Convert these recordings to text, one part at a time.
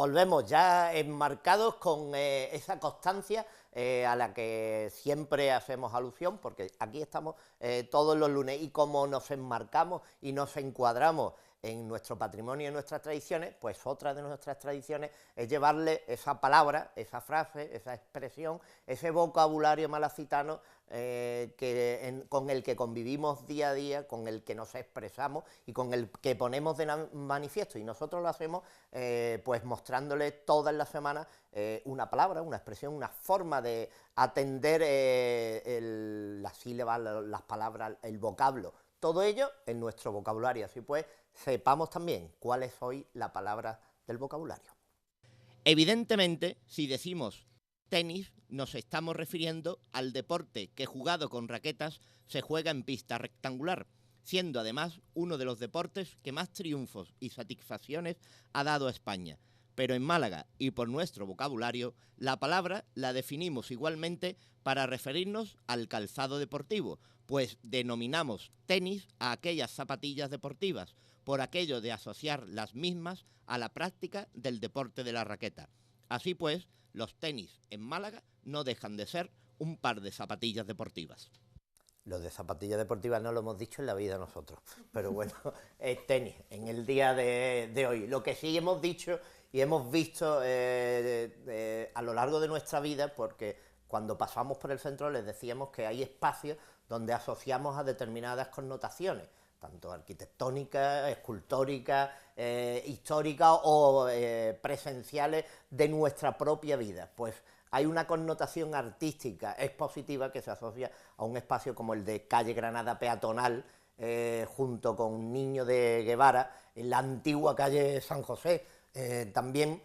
volvemos ya enmarcados con esa constancia a la que siempre hacemos alusión, porque aquí estamos todos los lunes, y como nos enmarcamos y nos encuadramos en nuestro patrimonio y en nuestras tradiciones, pues otra de nuestras tradiciones es llevarle esa palabra, esa frase, esa expresión, ese vocabulario malacitano con el que convivimos día a día, con el que nos expresamos y con el que ponemos de manifiesto. Y nosotros lo hacemos pues mostrándole todas las semanas una palabra, una expresión, una forma de atender las sílabas, las palabras, el vocablo. Todo ello en nuestro vocabulario. Así pues, sepamos también cuál es hoy la palabra del vocabulario. Evidentemente, si decimos tenis, nos estamos refiriendo al deporte que, jugado con raquetas, se juega en pista rectangular, siendo además uno de los deportes que más triunfos y satisfacciones ha dado a España. Pero en Málaga, y por nuestro vocabulario, la palabra la definimos igualmente para referirnos al calzado deportivo, pues denominamos tenis a aquellas zapatillas deportivas, por aquello de asociar las mismas a la práctica del deporte de la raqueta. Así pues, los tenis en Málaga no dejan de ser un par de zapatillas deportivas. Lo de zapatillas deportivas no lo hemos dicho en la vida nosotros, pero bueno, es tenis en el día de hoy. Lo que sí hemos dicho y hemos visto a lo largo de nuestra vida, porque cuando pasamos por el centro les decíamos que hay espacios donde asociamos a determinadas connotaciones, tanto arquitectónicas, escultóricas, históricas o presenciales de nuestra propia vida. Pues hay una connotación artística expositiva que se asocia a un espacio como el de calle Granada peatonal, junto con Niño de Guevara, en la antigua calle San José, también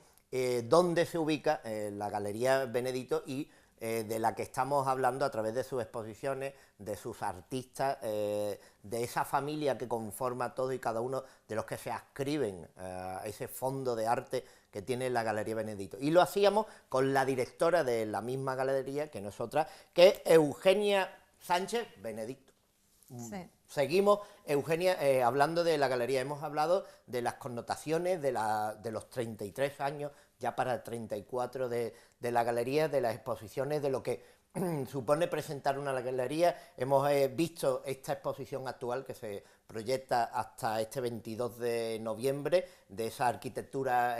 donde se ubica la Galería Benedito y de la que estamos hablando a través de sus exposiciones, de sus artistas, de esa familia que conforma todo y cada uno de los que se adscriben a ese fondo de arte que tiene la Galería Benedito. Y lo hacíamos con la directora de la misma galería, que no es otra, que es Eugenia Sánchez Benedicto. Sí. Seguimos, Eugenia, hablando de la galería. Hemos hablado de las connotaciones de los 33 años, ya para 34 de la galería, de las exposiciones, de lo que supone presentar una galería. Hemos visto esta exposición actual que se proyecta hasta este 22 de noviembre, de esa arquitectura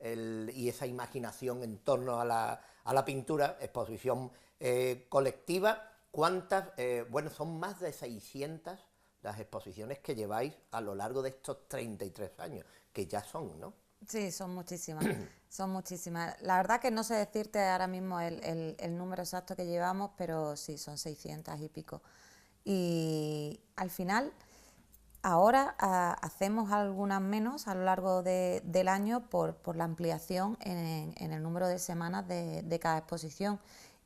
y esa imaginación en torno a la pintura, exposición colectiva. ¿Cuántas? Bueno, son más de 600 las exposiciones que lleváis a lo largo de estos 33 años, que ya son, ¿no? Sí, son muchísimas, son muchísimas. La verdad que no sé decirte ahora mismo el número exacto que llevamos, pero sí, son 600 y pico. Y al final, ahora hacemos algunas menos a lo largo del año por la ampliación en el número de semanas de cada exposición.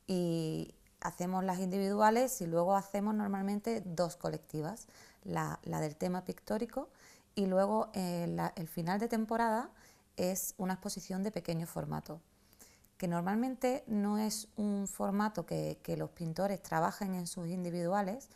Y hacemos las individuales y luego hacemos normalmente dos colectivas, la del tema pictórico y luego el final de temporada es una exposición de pequeño formato, que normalmente no es un formato que los pintores trabajen en sus individuales,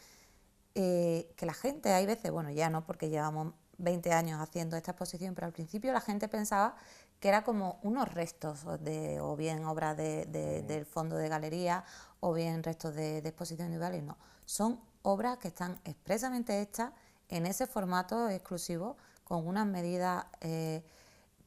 que la gente hay veces, bueno ya no porque llevamos 20 años haciendo esta exposición, pero al principio la gente pensaba que era como unos restos o bien obras del fondo de galería o bien restos de exposición individual, y no, son obras que están expresamente hechas en ese formato exclusivo con unas medidas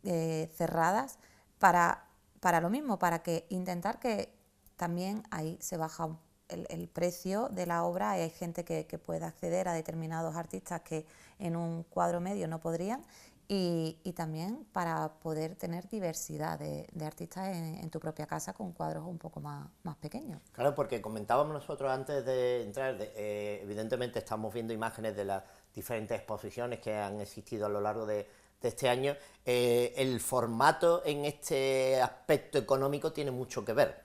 cerradas para lo mismo, para que intentar que también ahí se baja el precio de la obra y hay gente que pueda acceder a determinados artistas que en un cuadro medio no podrían, y también para poder tener diversidad de artistas en tu propia casa con cuadros un poco más pequeños. Claro, porque comentábamos nosotros antes de entrar, evidentemente estamos viendo imágenes de las diferentes exposiciones que han existido a lo largo de este año. El formato en este aspecto económico tiene mucho que ver,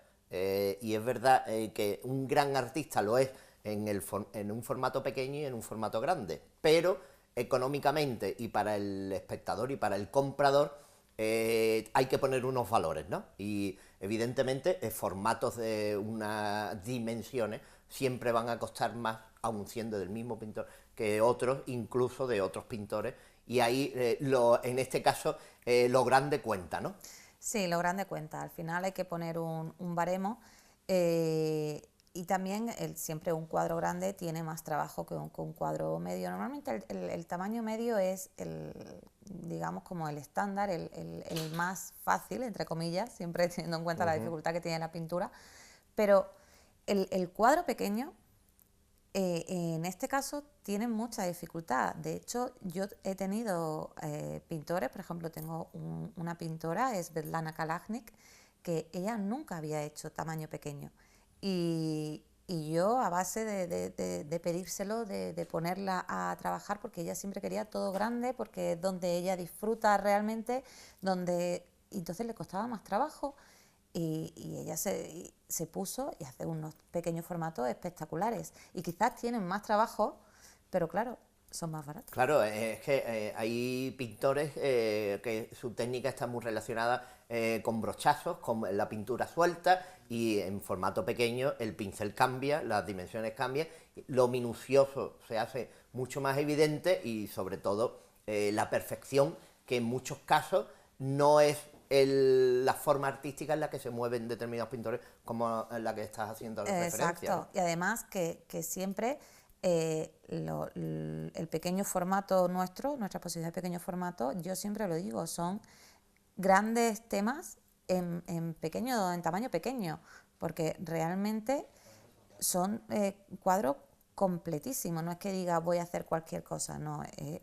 y es verdad que un gran artista lo es en un formato pequeño y en un formato grande, pero económicamente y para el espectador y para el comprador hay que poner unos valores, ¿no? Y evidentemente formatos de unas dimensiones siempre van a costar más, aun siendo del mismo pintor, que otros, incluso de otros pintores y ahí en este caso lo grande cuenta, ¿no? Sí, lo grande cuenta. Al final hay que poner un baremo eh, y también siempre un cuadro grande tiene más trabajo que un cuadro medio. Normalmente el tamaño medio es digamos, como el estándar, el más fácil, entre comillas, siempre teniendo en cuenta la dificultad que tiene la pintura. Pero el cuadro pequeño en este caso tienen mucha dificultad. De hecho, yo he tenido pintores, por ejemplo, tengo una pintora, es Svetlana Kalajnik, que ella nunca había hecho tamaño pequeño. Y yo, a base de pedírselo, de ponerla a trabajar, porque ella siempre quería todo grande, porque es donde ella disfruta realmente, y entonces le costaba más trabajo. Y ella se puso y hace unos pequeños formatos espectaculares. Y quizás tienen más trabajo, pero claro, son más baratos. Claro, es que hay pintores que su técnica está muy relacionada con brochazos, con la pintura suelta, y en formato pequeño el pincel cambia, las dimensiones cambian, lo minucioso se hace mucho más evidente y sobre todo la perfección, que en muchos casos no es la forma artística en la que se mueven determinados pintores, como en la que estás haciendo referencia, Exacto. ¿no? Y además que siempre el pequeño formato nuestra posibilidad de pequeño formato, yo siempre lo digo, son grandes temas en tamaño pequeño, porque realmente son cuadros completísimos. No es que diga voy a hacer cualquier cosa, no, es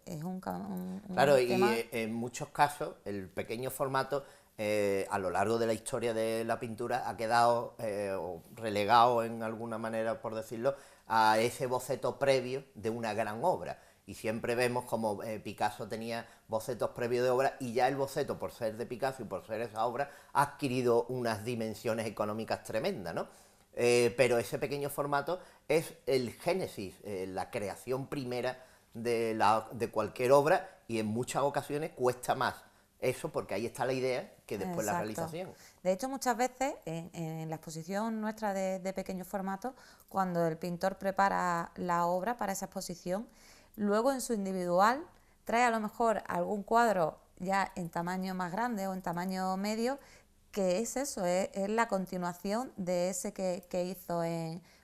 Claro, un y tema. en muchos casos el pequeño formato a lo largo de la historia de la pintura ha quedado o relegado en alguna manera, por decirlo, a ese boceto previo de una gran obra. Y siempre vemos como Picasso tenía bocetos previos de obra, y ya el boceto, por ser de Picasso y por ser esa obra, ha adquirido unas dimensiones económicas tremendas, ¿no? Pero ese pequeño formato es el génesis, la creación primera de cualquier obra, y en muchas ocasiones cuesta más eso, porque ahí está la idea, que después la Exacto. realización. De hecho, muchas veces en la exposición nuestra de pequeño formato, cuando el pintor prepara la obra para esa exposición, luego en su individual trae a lo mejor algún cuadro ya en tamaño más grande o en tamaño medio, que es eso, es la continuación de ese que hizo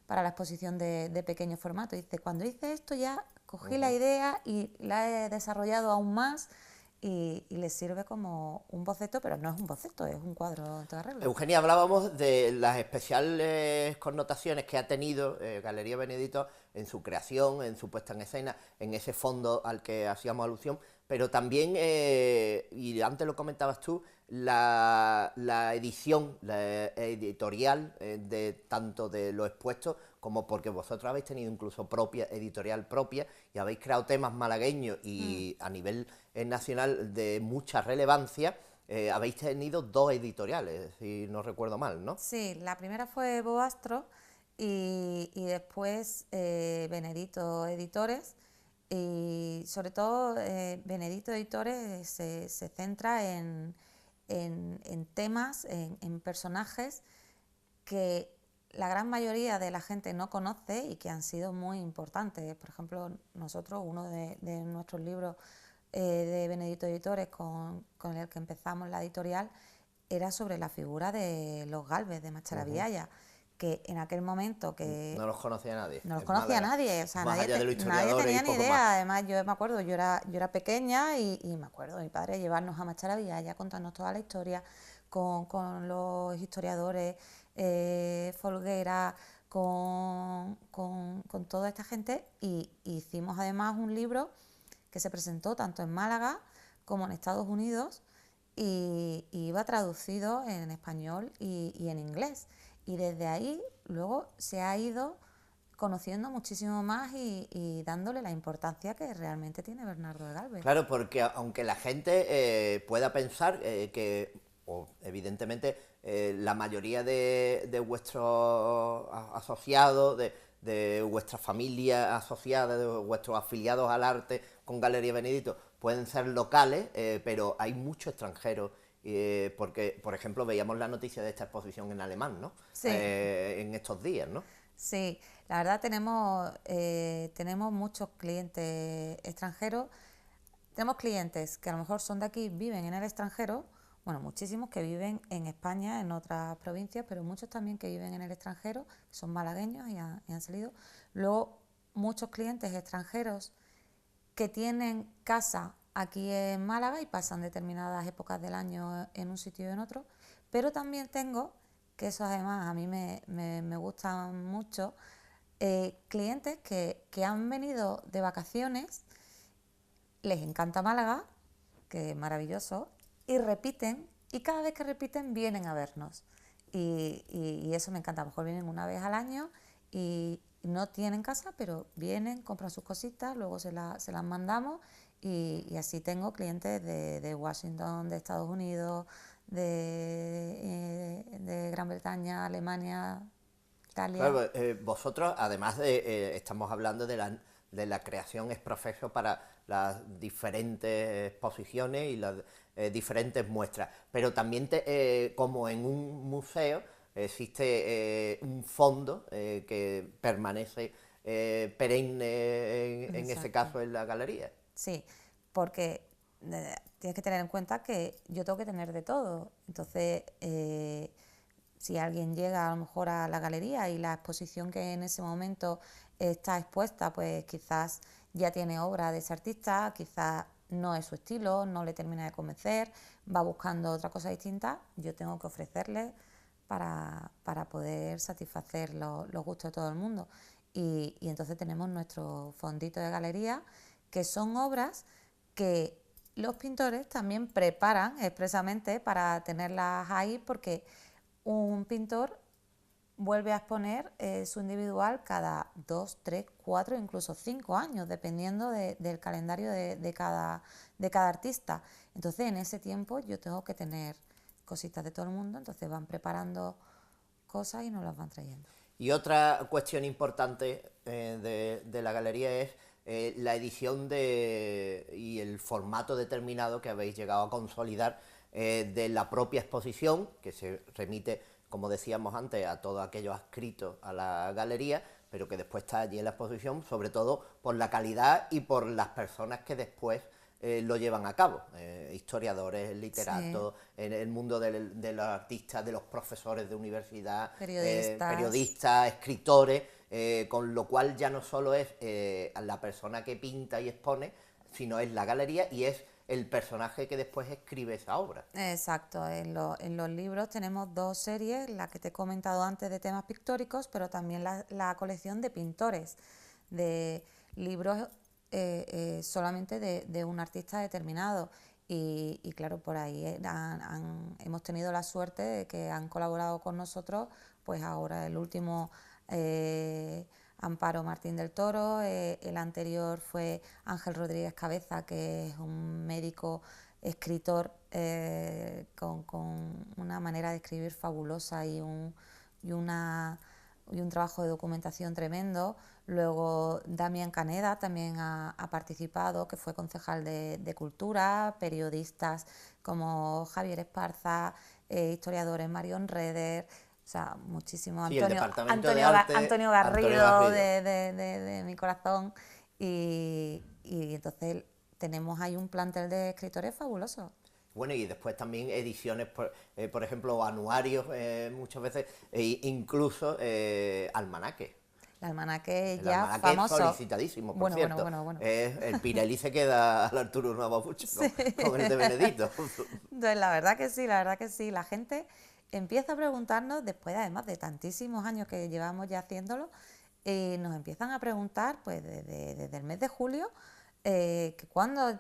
para la exposición de pequeño formato. Dice, cuando hice esto ya cogí la idea y la he desarrollado aún más y le sirve como un boceto, pero no es un boceto, es un cuadro en toda regla. Eugenia, hablábamos de las especiales connotaciones que ha tenido Galería Benedito en su creación, en su puesta en escena, en ese fondo al que hacíamos alusión, pero también, y antes lo comentabas tú, la edición, la editorial de tanto de lo expuesto, como porque vosotros habéis tenido incluso editorial propia, y habéis creado temas malagueños y a nivel nacional de mucha relevancia. Habéis tenido dos editoriales, si no recuerdo mal, ¿no? Sí, la primera fue Boastro y después Benedito Editores. Y sobre todo Benedito Editores se centra en temas, en personajes que la gran mayoría de la gente no conoce y que han sido muy importantes. Por ejemplo, nosotros, uno de nuestros libros de Benedito Editores con el que empezamos la editorial era sobre la figura de los Gálvez de Macharabiaya, que en aquel momento que No los conocía nadie. no los En conocía Málaga. nadie, o sea, Más allá de los nadie historiadores y tenía ni poco más. idea. Además, yo me acuerdo, yo era pequeña y me acuerdo de mi padre llevarnos a Macharabiaya, contarnos toda la historia con los historiadores, Folguera, con toda esta gente, y hicimos además un libro que se presentó tanto en Málaga como en Estados Unidos y iba traducido en español y en inglés. Y desde ahí luego se ha ido conociendo muchísimo más y dándole la importancia que realmente tiene Bernardo de Galvez. Claro, porque aunque la gente pueda pensar o evidentemente la mayoría de vuestros asociados, de vuestra familia asociada, de vuestros afiliados al arte con Galería Benedito, pueden ser locales, pero hay muchos extranjeros. Porque, por ejemplo, veíamos la noticia de esta exposición en alemán, ¿no? Sí. En estos días, ¿no? Sí, la verdad tenemos muchos clientes extranjeros. tenemos clientes que a lo mejor son de aquí, viven en el extranjero, bueno, muchísimos que viven en España, en otras provincias, pero muchos también que viven en el extranjero, que son malagueños y han salido. Luego, muchos clientes extranjeros que tienen casa aquí en Málaga y pasan determinadas épocas del año en un sitio y en otro, pero también tengo, que eso además a mí me gusta mucho, clientes que han venido de vacaciones, les encanta Málaga, que es maravilloso, y repiten, y cada vez que repiten vienen a vernos. Y eso me encanta, a lo mejor vienen una vez al año y no tienen casa, pero vienen, compran sus cositas, luego se las mandamos y así tengo clientes de Washington, de Estados Unidos, de Gran Bretaña, Alemania, Italia. Claro, vosotros, además estamos hablando de la creación ex professo para las diferentes exposiciones y las diferentes muestras, pero también como en un museo existe un fondo que permanece perenne en ese Exacto. caso en la galería. Sí, porque tienes que tener en cuenta que yo tengo que tener de todo. Entonces, si alguien llega a lo mejor a la galería y la exposición que en ese momento está expuesta, pues quizás ya tiene obra de ese artista, quizás no es su estilo, no le termina de convencer, va buscando otra cosa distinta, yo tengo que ofrecerle para poder satisfacer los gustos de todo el mundo. Y entonces tenemos nuestro fondito de galería, que son obras que los pintores también preparan expresamente para tenerlas ahí, porque un pintor vuelve a exponer su individual cada 2, 3, 4, incluso 5 años, dependiendo del calendario de cada artista. Entonces, en ese tiempo yo tengo que tener cositas de todo el mundo, entonces van preparando cosas y nos las van trayendo. Y otra cuestión importante de la galería es la edición y el formato determinado que habéis llegado a consolidar de la propia exposición, que se remite, como decíamos antes, a todos aquellos adscritos a la galería, pero que después está allí en la exposición, sobre todo por la calidad y por las personas que después lo llevan a cabo, historiadores, Sí, literatos, en el mundo de los artistas, de los profesores de universidad, periodistas. periodistas, escritores, con lo cual ya no solo es la persona que pinta y expone, sino es la galería y es el personaje que después escribe esa obra. Exacto, en los libros tenemos dos series, la que te he comentado antes de temas pictóricos, pero también la colección de pintores, de libros solamente de un artista determinado. Y claro, por ahí hemos tenido la suerte de que han colaborado con nosotros, pues ahora el último Amparo Martín del Toro, el anterior fue Ángel Rodríguez Cabeza, que es un médico escritor con una manera de escribir fabulosa y un trabajo de documentación tremendo. Luego Damián Caneda también ha participado, que fue concejal de Cultura, periodistas como Javier Esparza, historiadores Marion Reder, o sea, muchísimo. Sí, el departamento de arte, Antonio Antonio Garrido Garrido. de mi corazón. Y entonces tenemos ahí un plantel de escritores fabuloso. Bueno, y después también ediciones, por ejemplo, anuarios, muchas veces, e incluso almanaques. El almanaque El ya almanaque es famoso. solicitadísimo, por Bueno, bueno, cierto. bueno, bueno. El Pirelli se queda al Arturo Nuevo mucho Sí. con el de Benedito. Entonces, la verdad que sí, la verdad que sí. La gente empieza a preguntarnos, después además de tantísimos años que llevamos ya haciéndolo, nos empiezan a preguntar, pues desde el mes de julio, que cuando,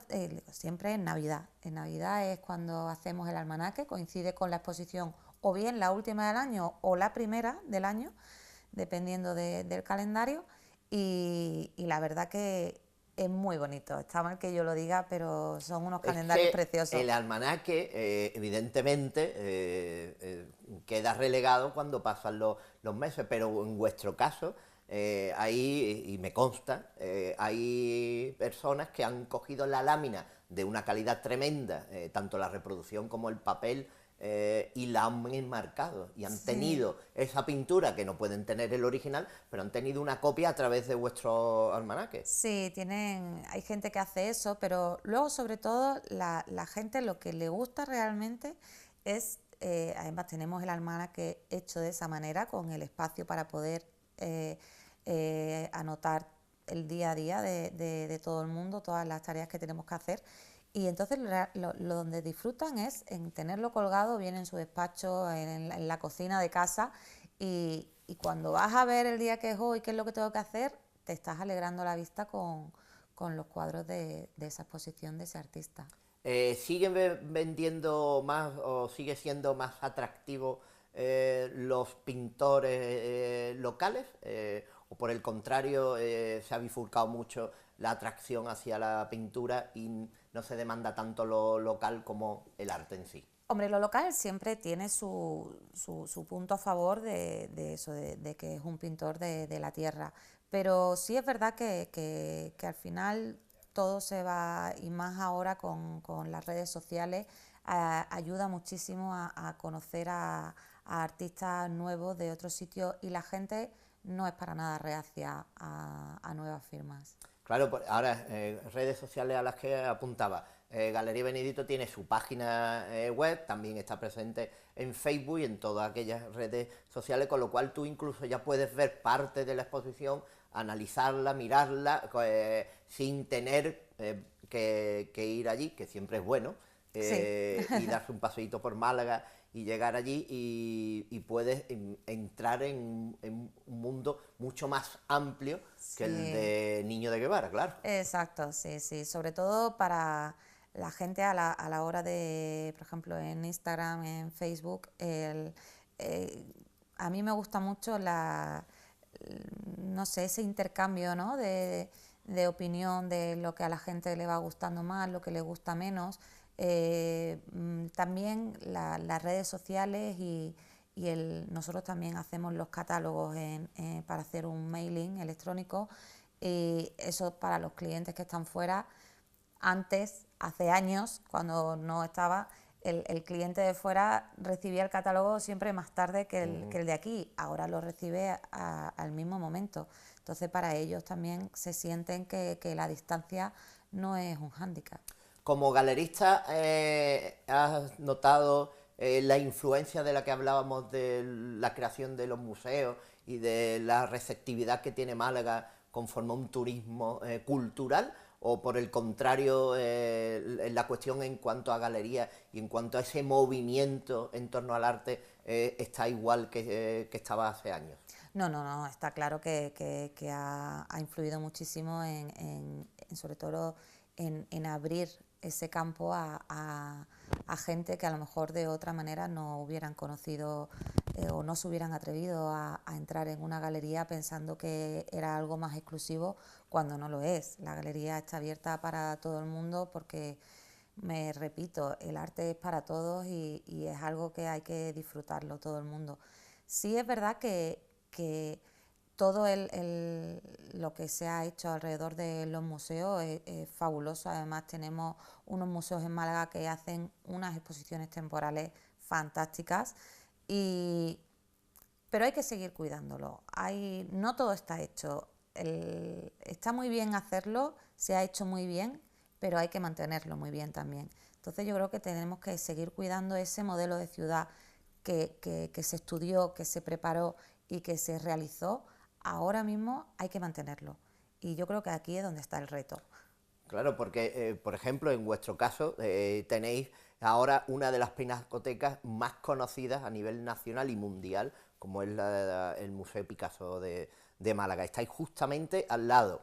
siempre en Navidad. En Navidad es cuando hacemos el almanaque, coincide con la exposición o bien la última del año o la primera del año, dependiendo del calendario. Y la verdad que es muy bonito. Está mal que yo lo diga, pero son unos Es calendarios que preciosos. el almanaque, evidentemente, queda relegado cuando pasan los meses, pero en vuestro caso, hay, y me consta, hay personas que han cogido la lámina de una calidad tremenda, tanto la reproducción como el papel, y la han enmarcado y han Sí. tenido esa pintura que no pueden tener el original, pero han tenido una copia a través de vuestro almanaque. Sí, hay gente que hace eso, pero luego sobre todo la gente lo que le gusta realmente es, además tenemos el almanaque hecho de esa manera, con el espacio para poder anotar el día a día de todo el mundo, todas las tareas que tenemos que hacer. Y entonces lo donde disfrutan es en tenerlo colgado bien en su despacho, en la cocina de casa, y cuando vas a ver el día que es hoy, qué es lo que tengo que hacer, te estás alegrando la vista con los cuadros de esa exposición de ese artista. ¿Siguen vendiendo más o sigue siendo más atractivo los pintores locales? ¿O por el contrario se ha bifurcado mucho la atracción hacia la pintura y no se demanda tanto lo local como el arte en sí? Hombre, lo local siempre tiene su punto a favor de eso, de que es un pintor de la tierra. Pero sí es verdad que al final todo se va, y más ahora con las redes sociales, ayuda muchísimo a conocer a artistas nuevos de otros sitios, y la gente no es para nada reacia a nuevas firmas. Claro, pues ahora redes sociales a las que apuntaba. Galería Benedito tiene su página web, también está presente en Facebook y en todas aquellas redes sociales, con lo cual tú incluso ya puedes ver parte de la exposición, analizarla, mirarla, sin tener que ir allí, que siempre es bueno, Sí. y darse un paseíto por Málaga y llegar allí y puedes entrar en un mundo mucho más amplio que el Sí. de Niño de Guevara, claro. Exacto, sí, sí. Sobre todo para la gente a la hora de, por ejemplo, en Instagram, en Facebook, eh, a mí me gusta mucho no sé, ese intercambio, ¿no? De opinión, de lo que a la gente le va gustando más, lo que le gusta menos. También las redes sociales nosotros también hacemos los catálogos para hacer un mailing electrónico, y eso para los clientes que están fuera. Antes, hace años, cuando no estaba, el cliente de fuera recibía el catálogo siempre más tarde que el de aquí. Ahora lo recibe al mismo momento. Entonces, para ellos también se sienten que la distancia no es un hándicap. Como galerista, ¿has notado la influencia de la que hablábamos de la creación de los museos y de la receptividad que tiene Málaga conforme a un turismo cultural? ¿O por el contrario, la cuestión en cuanto a galerías y en cuanto a ese movimiento en torno al arte está igual que estaba hace años? No, no, no, está claro que ha influido muchísimo sobre todo en abrir ese campo a gente que a lo mejor de otra manera no hubieran conocido, o no se hubieran atrevido a entrar en una galería pensando que era algo más exclusivo, cuando no lo es. La galería está abierta para todo el mundo porque, me repito, el arte es para todos, y es algo que hay que disfrutarlo todo el mundo. Sí es verdad que todo lo que se ha hecho alrededor de los museos es fabuloso. Además, tenemos unos museos en Málaga que hacen unas exposiciones temporales fantásticas, y, pero hay que seguir cuidándolo. No todo está hecho. Está muy bien hacerlo, se ha hecho muy bien, pero hay que mantenerlo muy bien también. Entonces yo creo que tenemos que seguir cuidando ese modelo de ciudad que se estudió, que se preparó y que se realizó. Ahora mismo hay que mantenerlo. Y yo creo que aquí es donde está el reto. Claro, porque, por ejemplo, en vuestro caso tenéis ahora una de las pinacotecas más conocidas a nivel nacional y mundial, como es el Museo Picasso de Málaga. Estáis justamente al lado.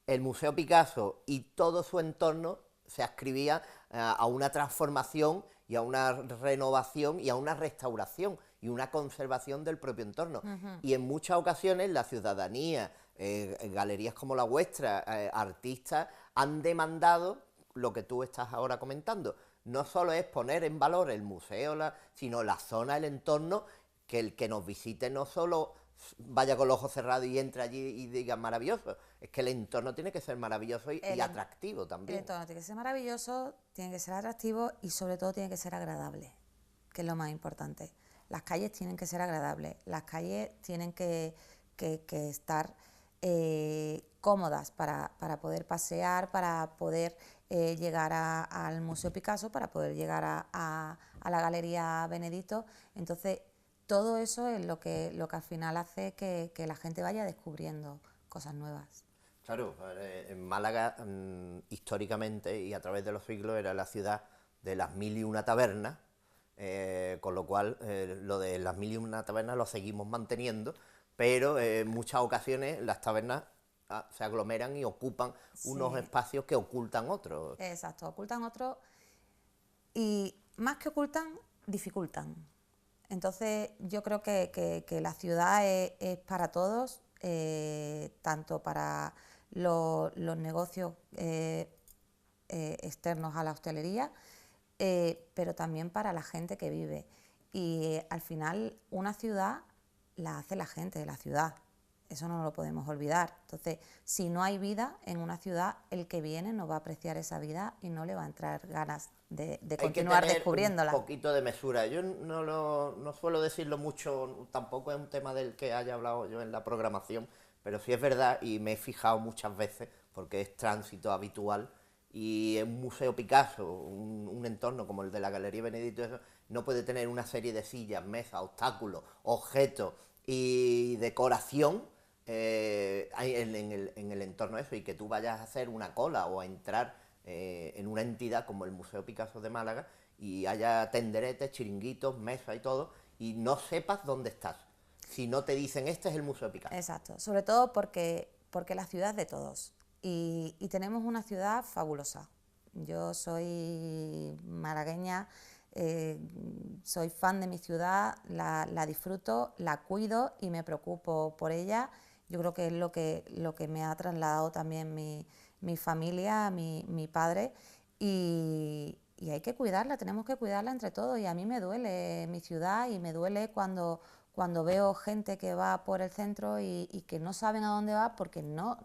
El Museo Picasso y todo su entorno se ascribía a una transformación y a una renovación y a una restauración y una conservación del propio entorno. Y en muchas ocasiones la ciudadanía, galerías como la vuestra, artistas, han demandado lo que tú estás ahora comentando. No solo es poner en valor el museo, sino la zona, el entorno, que el que nos visite no solo vaya con los ojos cerrados y entre allí y diga maravilloso, es que el entorno tiene que ser maravilloso y atractivo El también. entorno tiene que ser maravilloso, tiene que ser atractivo, y sobre todo tiene que ser agradable. que es lo más importante. Las calles tienen que ser agradables, las calles tienen que estar cómodas para poder pasear, para poder llegar al Museo Picasso, para poder llegar a la Galería Benedito. Entonces, todo eso es lo que al final hace que la gente vaya descubriendo cosas nuevas. Claro, en Málaga históricamente y a través de los siglos era la ciudad de las 1001 tabernas, con lo cual lo de las 1001 tabernas lo seguimos manteniendo, pero en muchas ocasiones las tabernas se aglomeran y ocupan unos espacios que ocultan otros. Exacto, ocultan otros y más que ocultan, dificultan. Entonces yo creo que la ciudad es para todos, tanto para los negocios externos a la hostelería, pero también para la gente que vive. Y al final una ciudad la hace la gente de la ciudad, eso no lo podemos olvidar. Entonces, si no hay vida en una ciudad, el que viene no va a apreciar esa vida y no le va a entrar ganas de continuar descubriéndola. Un poquito de mesura. Yo no suelo decirlo mucho, tampoco es un tema del que haya hablado yo en la programación, pero sí es verdad y me he fijado muchas veces, porque es tránsito habitual, y en un museo Picasso, un entorno como el de la Galería Benedito, eso, no puede tener una serie de sillas, mesas, obstáculos, objetos y decoración en el entorno de eso, y que tú vayas a hacer una cola o a entrar en una entidad como el Museo Picasso de Málaga y haya tenderetes, chiringuitos, mesas y todo, y no sepas dónde estás, si no te dicen este es el Museo Picasso. Exacto, sobre todo porque la ciudad es de todos y tenemos una ciudad fabulosa. Yo soy malagueña, soy fan de mi ciudad, la disfruto, la cuido y me preocupo por ella. Yo creo que es lo que me ha trasladado también mi familia, mi padre, y hay que cuidarla, tenemos que cuidarla entre todos. Y a mí me duele mi ciudad y me duele cuando veo gente que va por el centro y que no saben a dónde va porque no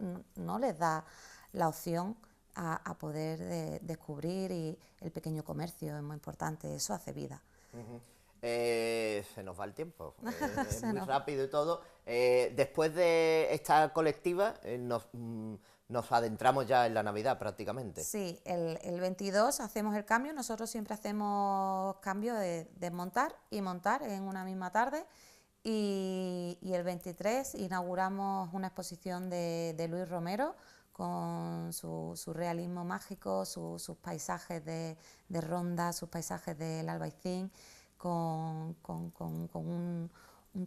les da la opción a poder descubrir, y el pequeño comercio es muy importante, eso hace vida. Se nos va el tiempo, es muy rápido y todo. Después de esta colectiva nos adentramos ya en la Navidad prácticamente. Sí, el 22 hacemos el cambio, nosotros siempre hacemos cambio de desmontar y montar en una misma tarde, y el 23 inauguramos una exposición de Luis Romero con su realismo mágico, sus paisajes de Ronda, sus paisajes del Albaicín, con un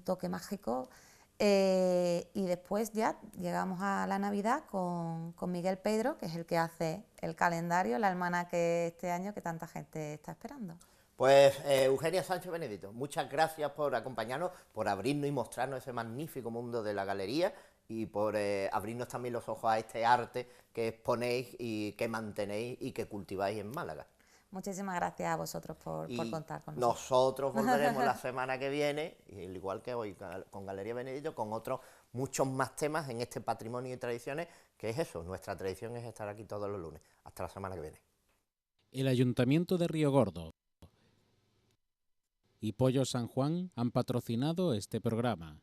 toque mágico. Y después ya llegamos a la Navidad con Miguel Pedro, que es el que hace el calendario, el almanaque este año que tanta gente está esperando. Pues Eugenia Sánchez Benedito, muchas gracias por acompañarnos, por abrirnos y mostrarnos ese magnífico mundo de la galería y por abrirnos también los ojos a este arte que exponéis y que mantenéis y que cultiváis en Málaga. Muchísimas gracias a vosotros por contar con nosotros. Nosotros volveremos la semana que viene, igual que hoy con Galería Benedito, con otros muchos más temas en este patrimonio y tradiciones, que es eso, nuestra tradición es estar aquí todos los lunes. Hasta la semana que viene. El Ayuntamiento de Río Gordo y Pollo San Juan han patrocinado este programa.